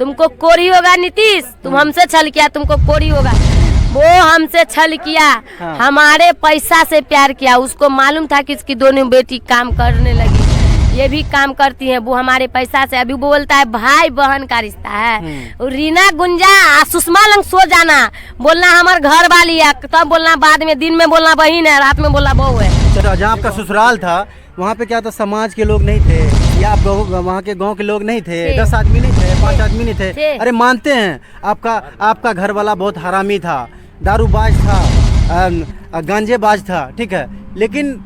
तुमको कोरी होगा नीतीश, तुम हमसे छल किया, तुमको कोरी होगा। वो हमसे छल किया, हमारे पैसा से प्यार किया। उसको मालूम था कि इसकी दोनों बेटी काम करने लगी, ये भी काम करती है। वो हमारे पैसा से, अभी वो बोलता है भाई बहन का रिश्ता है। रीना गुंजा सुषमा लंग सो जाना, बोलना हमारे घर वाली है, तब बोलना बाद में, दिन में बोलना बहन है, रात में बोलना बहू है। जहाँ आपका ससुराल था वहाँ पे क्या था, समाज के लोग नहीं थे या आप वहाँ के गांव के लोग नहीं थे? 10 आदमी नहीं थे, 5 आदमी नहीं थे? अरे मानते हैं आपका घर वाला बहुत हरामी था, दारूबाज था, गांजेबाज था, ठीक है, लेकिन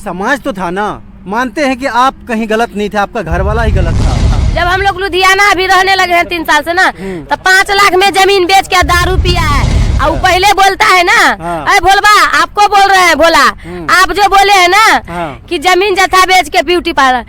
समाज तो था ना। मानते हैं कि आप कहीं गलत नहीं थे, आपका घर वाला ही गलत था। जब हम लोग लुधियाना अभी रहने लगे हैं 3 साल से ना, तो 5 लाख में जमीन बेच के दारू पिया है। और पहले बोलता है ना, अरे भोलबा आपको बोल रहे हैं, भोला आप जो बोले हैं ना कि जमीन जथा बेच के ब्यूटी पार्लर,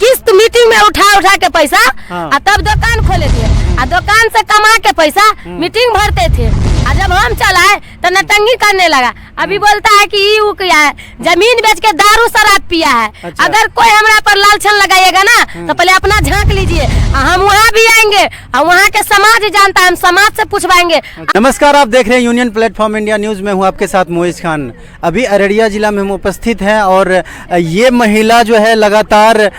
किस्त मीटिंग में उठा के पैसा, और तब दुकान खोले थे, और दुकान से कमा के पैसा मीटिंग भरते थे। और जब हम चलाए तो नटंगी करने लगा। अभी बोलता है कि ये किया है, जमीन बेच के दारू शराब पिया है। अच्छा। अगर कोई हमरा पर लालछन लगाइएगा ना तो पहले अपना झांक लीजिए, हम वहाँ भी आएंगे और वहाँ के समाज जानता है, हम समाज से पूछवाएंगे। नमस्कार, आप देख रहे हैं यूनियन प्लेटफॉर्म इंडिया न्यूज़ में हूँ आपके साथ मोइज खान। अभी अररिया जिला में हम उपस्थित हैं और ये महिला जो है लगातार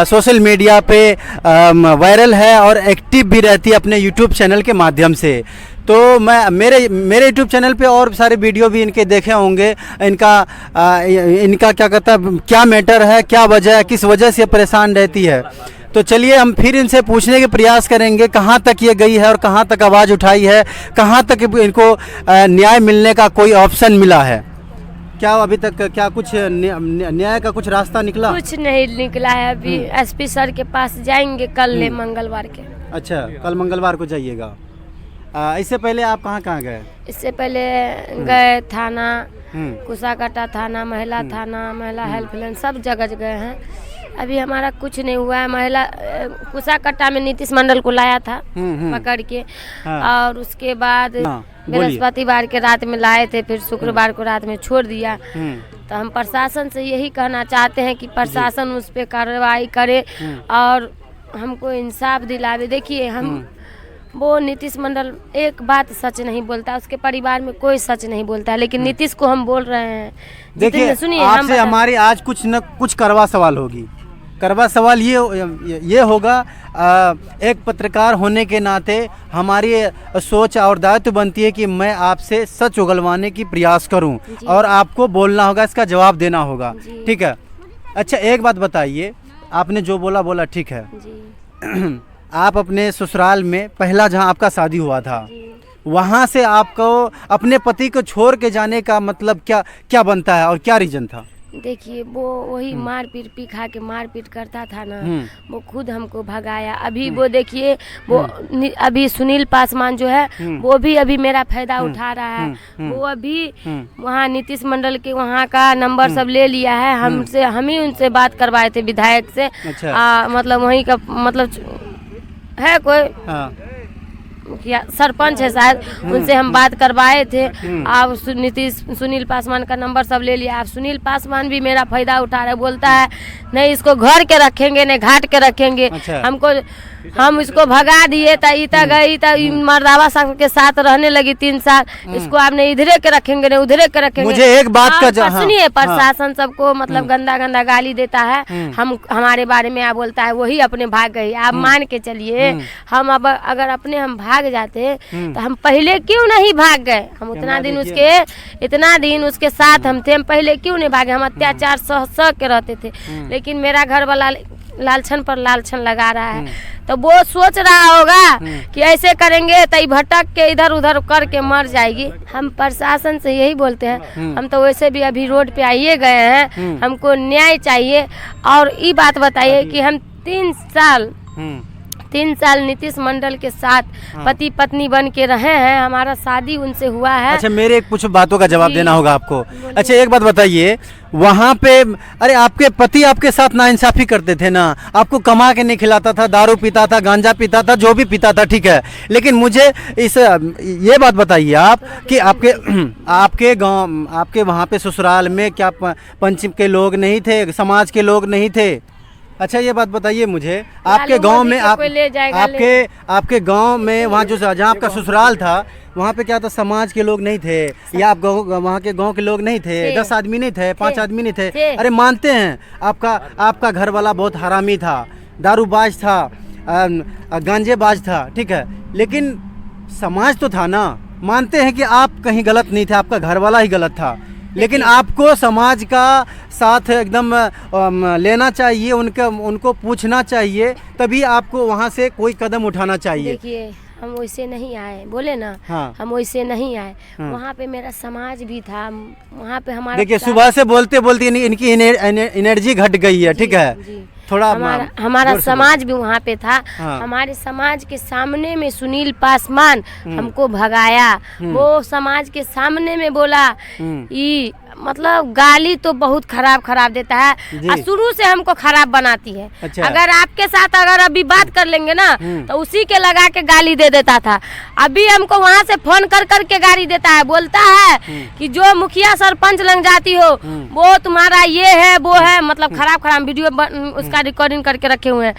सोशल मीडिया पे वायरल है और एक्टिव भी रहती है अपने यूट्यूब चैनल के माध्यम से। तो मैं मेरे यूट्यूब चैनल पे और सारे वीडियो भी इनके देखे होंगे। इनका क्या कहता है, क्या मैटर है, क्या वजह है, किस वजह से परेशान रहती है। तो चलिए हम फिर इनसे पूछने के प्रयास करेंगे कहाँ तक ये गई है और कहाँ तक आवाज़ उठाई है, कहाँ तक इनको न्याय मिलने का कोई ऑप्शन मिला है। क्या अभी तक क्या कुछ न्याय का कुछ रास्ता निकला? कुछ नहीं निकला है। अभी एसपी सर के पास जाएंगे कल मंगलवार के। अच्छा, कल मंगलवार को जाइएगा। इससे पहले आप कहाँ गए? इससे पहले गए थाना, कुसाकाटा थाना, महिला थाना, महिला हेल्पलाइन, सब जगह गए हैं। अभी हमारा कुछ नहीं हुआ है। महिला कुसाकाटा में नीतीश मंडल को लाया था पकड़ के, और उसके बाद बृहस्पतिवार के रात में लाए थे, फिर शुक्रवार को रात में छोड़ दिया। तो हम प्रशासन से यही कहना चाहते हैं कि प्रशासन उस पर कार्रवाई करे और हमको इंसाफ दिलावे। देखिए वो नीतीश मंडल एक बात सच नहीं बोलता, उसके परिवार में कोई सच नहीं बोलता है, लेकिन नीतीश को हम बोल रहे हैं। देखिए, सुनिए, आपसे हमारी आज कुछ न कुछ करवा सवाल होगी। करवा सवाल ये होगा, एक पत्रकार होने के नाते हमारी सोच और दायित्व बनती है कि मैं आपसे सच उगलवाने की प्रयास करूं और आपको बोलना होगा, इसका जवाब देना होगा, ठीक है? अच्छा, एक बात बताइए, आपने जो बोला ठीक है जी। आप अपने ससुराल में पहला जहां आपका शादी हुआ था, वहां से आपको अपने पति को छोड़ के जाने का मतलब क्या बनता है और क्या रीजन था? देखिए, वो वही मारपीट पी खा के मारपीट करता था ना, वो खुद हमको भगाया। अभी वो देखिए, वो अभी सुनील पासवान जो है वो भी अभी मेरा फायदा उठा रहा है। वो अभी वहाँ नीतीश मंडल के वहाँ का नंबर सब ले लिया है हमसे, हम ही उनसे बात करवाए थे विधायक से। अच्छा। मतलब वहीं का मतलब है कोई क्या सरपंच है शायद, उनसे हम बात करवाए थे। आप सुनील पासवान का नंबर सब ले लिया। आप सुनील पासवान भी मेरा फायदा उठा रहे, बोलता है नहीं इसको घर के रखेंगे, नहीं घाट के रखेंगे। अच्छा। हम इसको भगा दिए, गई मर्दावा संघ के साथ रहने लगी 3 साल। इसको आपने इधरे के रखेंगे, नहीं उधरे के रखेंगे। मुझे एक बात का सुनिए, प्रशासन सबको मतलब गंदा गाली देता है, हमारे बारे में आप बोलता है, वही अपने भाग गई। आप मान के चलिए, हम अब अगर अपने हम भाग जाते तो हम पहले क्यों नहीं भाग गए? हम इतना दिन उसके साथ हम थे, हम पहले क्यों नहीं भागे? हम अत्याचार सह के रहते थे, लेकिन मेरा घर वाला लालछन पर लालछन लगा रहा है। तो वो सोच रहा होगा कि ऐसे करेंगे तो भटक के इधर उधर करके मर जाएगी। हम प्रशासन से यही बोलते हैं, हम तो वैसे भी अभी रोड पे आइए गए हैं, हमको न्याय चाहिए। और ये बात बताइए कि हम 3 साल नीतीश मंडल के साथ पति पत्नी बन के रहे हैं, हमारा शादी उनसे हुआ है। अच्छा, मेरे कुछ बातों का जवाब देना होगा आपको। अच्छा, एक बात बताइए, वहाँ पे अरे आपके पति आपके साथ नाइंसाफी करते थे ना, आपको कमा के नहीं खिलाता था, दारू पीता था, गांजा पीता था, जो भी पीता था, ठीक है, लेकिन मुझे ये बात बताइए आप कि आपके गाँव, आपके वहाँ पे ससुराल में क्या पंच के लोग नहीं थे, समाज के लोग नहीं थे? अच्छा ये बात बताइए मुझे, आपके गांव में आपके गांव में वहाँ जो जहाँ आपका ससुराल था वहाँ पे क्या था, समाज के लोग नहीं थे या आप वहाँ के गांव के लोग नहीं थे? 10 आदमी नहीं थे, 5 आदमी नहीं थे? अरे मानते हैं आपका घर वाला बहुत हरामी था, दारूबाज था, गांजेबाज था, ठीक है, लेकिन समाज तो था ना। मानते हैं कि आप कहीं गलत नहीं थे, आपका घर वाला ही गलत था, लेकिन आपको समाज का साथ एकदम लेना चाहिए, उनको पूछना चाहिए, तभी आपको वहाँ से कोई कदम उठाना चाहिए। देखिए हम वैसे नहीं आए, बोले ना, हाँ। हम वैसे नहीं आए, हाँ। वहाँ पे मेरा समाज भी था, वहाँ पे हमारा, देखिए सुबह से बोलते बोलते इनकी एनर्जी घट गई है, ठीक है, थोड़ा हमारा समाज भी वहाँ पे था। हाँ। हमारे समाज के सामने में सुनील पासवान हमको भगाया, वो समाज के सामने में बोला, ये मतलब गाली तो बहुत खराब देता है, शुरू से हमको खराब बनाती है। अच्छा। अगर आपके साथ अगर अभी बात कर लेंगे ना तो उसी के लगा के गाली दे देता था। अभी हमको वहाँ से फोन कर के गाली देता है, बोलता है कि जो मुखिया सरपंच लग जाती हो वो तुम्हारा ये है वो है, मतलब खराब वीडियो उसका रिकॉर्डिंग करके रखे हुए हैं।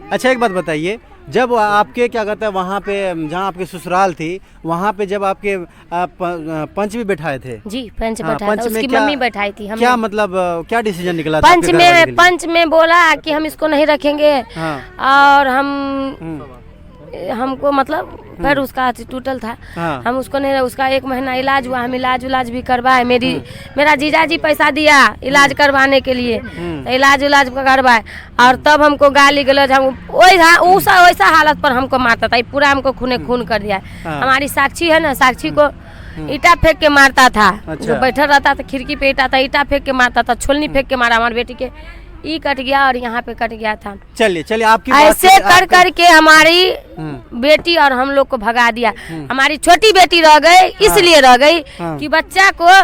अच्छा एक बात बताइए, जब आपके क्या कहते हैं वहाँ पे जहाँ आपके ससुराल थी वहाँ पे जब आपके पंच भी बैठाए थे? जी पंच बैठाया था, उसकी मम्मी बैठाई थी। क्या मतलब क्या डिसीजन निकला? पंच में बोला कि हम इसको नहीं रखेंगे। हाँ। और हमको मतलब फिर उसका टूटल था। हाँ। हम उसको नहीं, उसका 1 महीना इलाज हुआ, हम इलाज भी करवाए, मेरा जीजाजी पैसा दिया इलाज करवाने के लिए, तो इलाज करवाए, और तब हमको गाली गलौज, हम वैसा हालत पर हमको मारता था, पूरा हमको खून कर दिया। हाँ। हमारी साक्षी है ना, साक्षी को ईटा फेंक के मारता था। अच्छा। जो बैठा रहता था खिड़की पे ईटा फेंक के मारता था, छोलनी फेंक के मारा, हमारी बेटी के ई कट गया और यहाँ पे कट गया था। चलिए आपकी ऐसे करके हमारी बेटी और हम लोग को भगा दिया। हमारी छोटी बेटी रह गई, इसलिए रह गई कि बच्चा को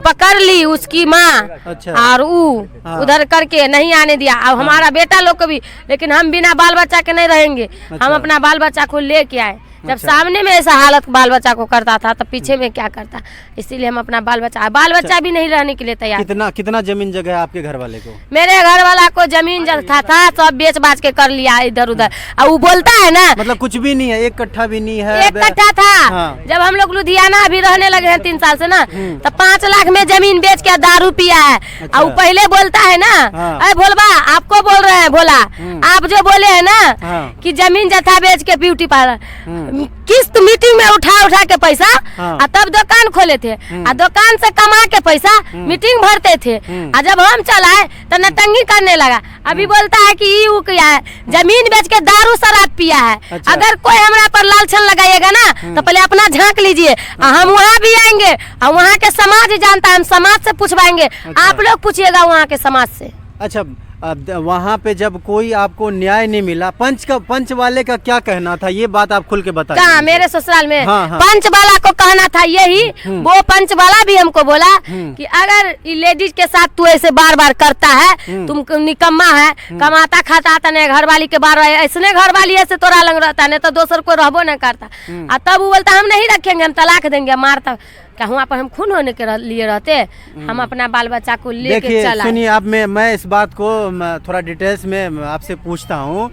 पकड़ ली उसकी माँ। अच्छा। और उधर करके नहीं आने दिया। अब हमारा बेटा लोग को भी, लेकिन हम बिना बाल बच्चा के नहीं रहेंगे। अच्छा। हम अपना बाल बच्चा को लेके आए। जब सामने में ऐसा हालत बाल बच्चा को करता था तो पीछे में क्या करता, इसीलिए हम अपना बाल बच्चा भी नहीं रहने के लिए तैयार। कितना जमीन जगह है आपके घर वाले को? मेरे घर वाला को जमीन जगह था सब बेच बाच के कर लिया इधर उधर। और वो बोलता है ना, मतलब कुछ भी नहीं है, 1 कट्ठा भी नहीं है। 1 कट्ठा था। हाँ। जब हम लोग लुधियाना अभी रहने लगे हैं 3 साल से ना, तो 5 लाख में जमीन बेच के दारू पिया है। अच्छा। और पहले बोलता है ना, अरे भोलबा आपको बोल रहे हैं, बोला आप जो बोले है ना कि जमीन जथा बेच के ब्यूटी पार्लर किस्त मीटिंग में उठा के पैसा। हाँ। तब दुकान खोले थे, दुकान से कमा के पैसा मीटिंग भरते थे। जब हम चलाए तो नटंगी करने लगा। अभी बोलता है कि ये किया है, जमीन बेच के दारू शराब पिया है। अच्छा। अगर कोई हमरा पर लालछन लगाइएगा ना तो पहले अपना झांक लीजिए। हम वहाँ भी आएंगे और वहाँ के समाज जानता है, हम समाज से पूछवाएंगे। अच्छा। आप लोग पूछिएगा वहाँ के समाज से। अच्छा वहाँ पे जब कोई आपको न्याय नहीं मिला, पंच वाले का क्या कहना था, ये बात आप खुल के बताइए। कहाँ मेरे ससुराल में? हाँ, हाँ। पंच वाला को कहना था यही, वो पंच वाला भी हमको बोला कि अगर लेडीज के साथ तू ऐसे बार करता है, तुम निकम्मा है, कमाता खाता था नहीं, घर वाली के बार ऐसने घर वाली ऐसे तोरा लंग रहता नहीं तो दोसर को रहबो नहीं करता। तब वो बोलता हम नहीं रखेंगे, हम तलाक देंगे, मारता। वहाँ पर हम खून होने के लिए रहते, हम अपना बाल बच्चा को लेके चला। सुनिए अब मैं इस बात को थोड़ा डिटेल्स में आपसे पूछता हूँ।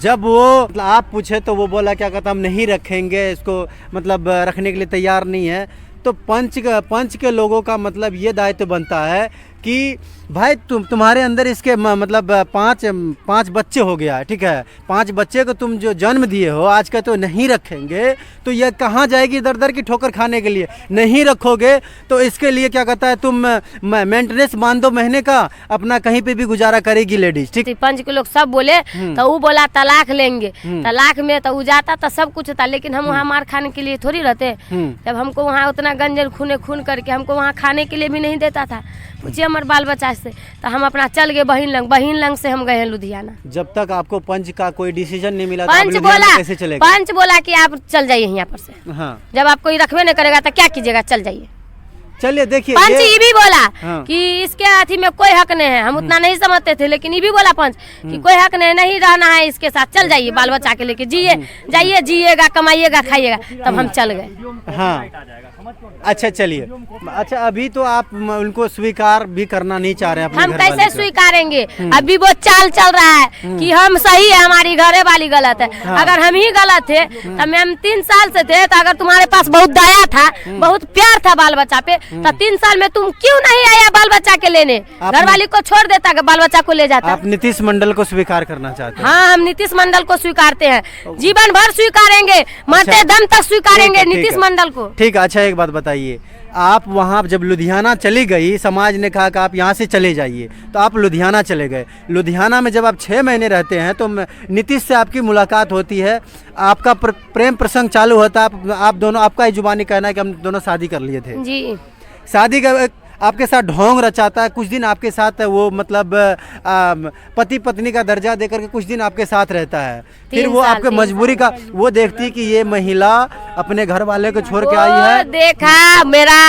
जब वो आप पूछे तो वो बोला क्या कहता हम नहीं रखेंगे इसको, मतलब रखने के लिए तैयार नहीं है। तो पंच के लोगों का मतलब ये दायित्व बनता है कि भाई तुम्हारे अंदर इसके मतलब 5 बच्चे हो गया, ठीक है, 5 बच्चे को तुम जो जन्म दिए हो आज का तो नहीं रखेंगे तो ये कहाँ जाएगी दर की ठोकर खाने के लिए। नहीं रखोगे तो इसके लिए क्या कहता है तुम मेंटेनेंस मान दो महीने का, अपना कहीं पे भी गुजारा करेगी लेडीज। ठीक, पंच के लोग सब बोले तो वो बोला तलाक लेंगे। तलाक में तो वो जाता तो सब कुछ था, लेकिन हम वहाँ मार खाने के लिए थोड़ी रहते। जब हमको वहाँ उतना गंजन खून करके हमको वहाँ खाने के लिए भी नहीं देता था। पूछिए हमारे बाल बच्चा से, तो हम अपना चल गए बहिन लंग से हम गए हैं लुधियाना। जब तक आपको पंच का कोई डिसीजन नहीं मिला पंच बोला कैसे चलेगा? पंच बोला कि आप चल जाइए यहाँ पर से। हाँ। जब आप कोई रखवे नहीं करेगा तो क्या कीजिएगा, चल जाइए। चलिए देखिए पंच ये भी बोला। हाँ। कि इसके हाथी में कोई हक नहीं है, हम उतना नहीं समझते थे, लेकिन ये भी बोला पंच कि कोई हक नहीं रहना है इसके साथ, चल जाइए बाल बच्चा के लेके जाइए, जिएगा कमाइएगा खाइएगा। तब हम चल गए। हाँ अच्छा चलिए, अच्छा अभी तो आप उनको स्वीकार भी करना नहीं चाह रहे हैं अपने हम घरवाले कैसे को। स्वीकारेंगे? अभी वो चाल चल रहा है कि हम सही है, हमारी घरे वाली गलत है। अगर हम ही गलत थे तो हम 3 साल से थे, तो अगर तुम्हारे पास बहुत दया था, बहुत प्यार था बाल बच्चा पे, तो 3 साल में तुम क्यों नहीं आया बाल बच्चा के लेने? घरवाली को छोड़ देता, बाल बच्चा को ले जाता। आप नीतीश मंडल को स्वीकार करना चाहते हैं? हाँ, हम नीतीश मंडल को स्वीकारते हैं, जीवन भर स्वीकारेंगे, मरते दम तक स्वीकारेंगे ठीक है, नीतीश मंडल को। ठीक है। अच्छा एक बात बताइए, आप वहाँ जब लुधियाना चली गई, समाज ने कहा कि आप यहाँ से चले जाइए, तो आप लुधियाना चले गए। लुधियाना में जब आप 6 महीने रहते हैं तो नीतीश से आपकी मुलाकात होती है, आपका प्रेम प्रसंग चालू होता है, आप दोनों, आपका ही जुबानी कहना है कि हम दोनों शादी कर लिए थे। जी, शादी का आपके साथ ढोंग रचाता है, कुछ दिन आपके साथ वो मतलब पति पत्नी का दर्जा देकर के कुछ दिन आपके साथ रहता है, फिर वो आपके मजबूरी का वो देखती कि ये महिला अपने घर वाले को छोड़ के आई है। देखा मेरा,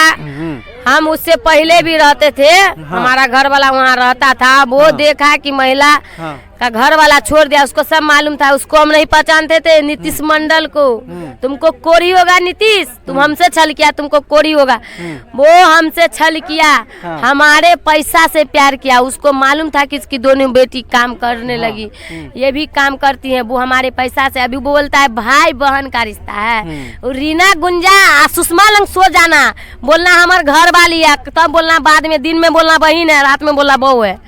हम उससे पहले भी रहते थे, हमारा घर वाला वहाँ रहता था, वो देखा कि महिला का घर वाला छोड़ दिया, उसको सब मालूम था, उसको हम नहीं पहचानते थे, नीतीश मंडल को। तुमको कोरी होगा नीतीश, तुम हमसे छल किया, तुमको कोरी होगा। वो हमसे छल किया, हमारे पैसा से प्यार किया, उसको मालूम था कि इसकी दोनों बेटी काम करने लगी, ये भी काम करती है, वो हमारे पैसा से। अभी वो बोलता है भाई बहन का रिश्ता है, रीना गुंजा सुषमा लंग सो जाना, बोलना हमारे घर वाली है, तब बोलना बाद में, दिन में बोलना बहन है, रात में बोलना बहू है।